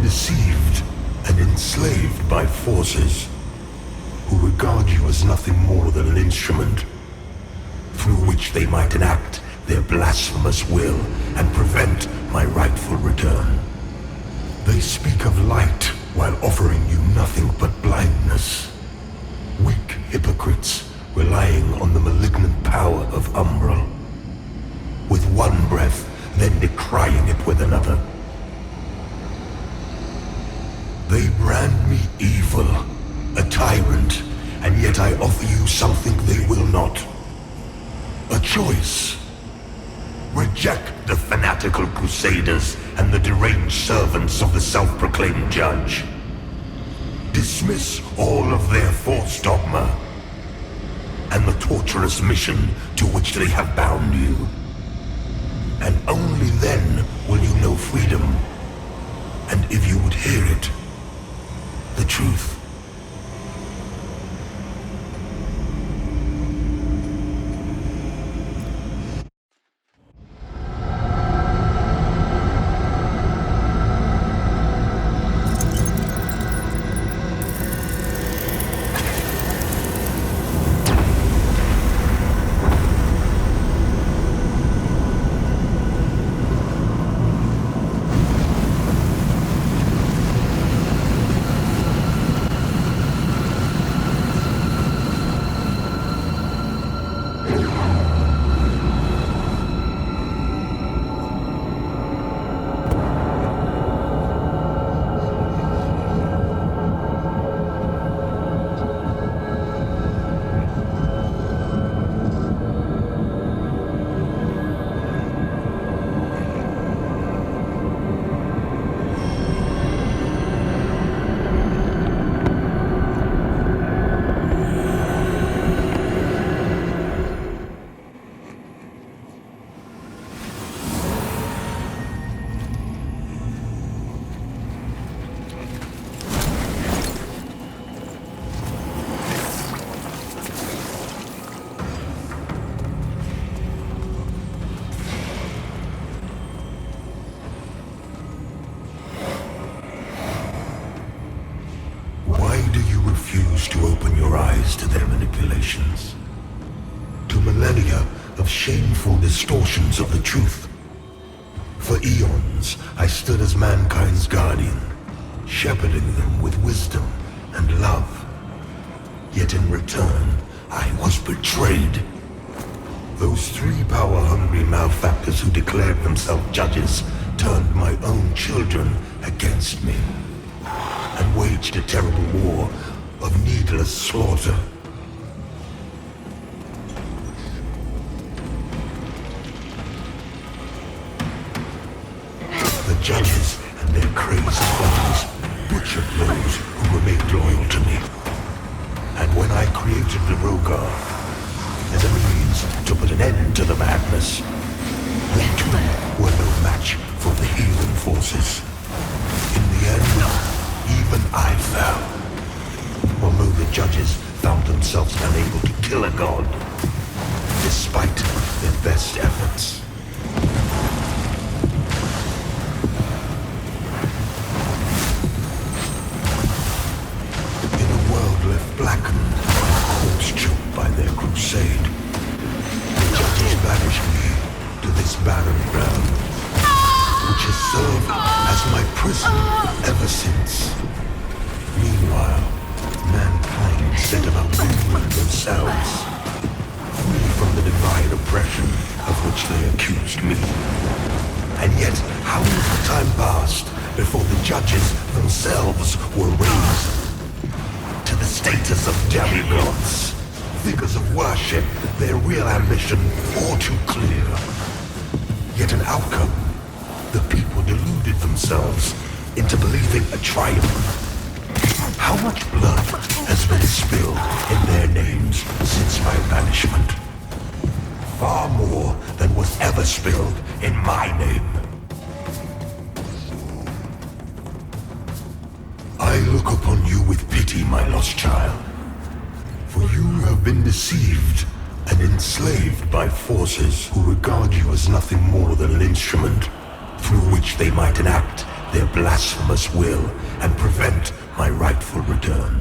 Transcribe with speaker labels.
Speaker 1: deceived and enslaved by forces who regard you as nothing more than an instrument through which they might enact their blasphemous will and prevent my rightful return. They speak of light while offering you nothing but blindness. Weak hypocrites relying on the malignant power of Umbral. With one breath, then decrying it with another. They brand me evil, a tyrant, and yet I offer you something they will not. A choice. Reject the fanatical crusaders and the deranged servants of the self-proclaimed judge. Dismiss all of their false dogma and the torturous mission to which they have bound you. And only then will you know freedom. And if you would hear it, the truth. To open your eyes to their manipulations, to millennia of shameful distortions of the truth. For eons, I stood as mankind's guardian, shepherding them with wisdom and love. Yet in return, I was betrayed. Those three power-hungry malefactors who declared themselves judges turned my own children against me and waged a terrible war of needless slaughter. The judges and their crazed followers butchered those who remained loyal to me. And when I created the Rogar as a means to put an end to the madness, they too were no match for the healing forces. In the end, even I fell. Although the judges found themselves unable to kill a god, despite their best efforts. In a world left blackened and corpse-choked by their crusade, the judges banished me to this barren ground, which has served as my prison ever since. Meanwhile, mankind set about ruling themselves, free from the divine oppression of which they accused me. And yet, how little time passed before the judges themselves were raised to the status of demigods, figures of worship, their real ambition all too clear. Yet an outcome, the people deluded themselves into believing a triumph. How much blood has been spilled in their names since my banishment? Far more than was ever spilled in my name. I look upon you with pity, my lost child, for you have been deceived and enslaved by forces who regard you as nothing more than an instrument through which they might enact their blasphemous will and prevent my rightful return.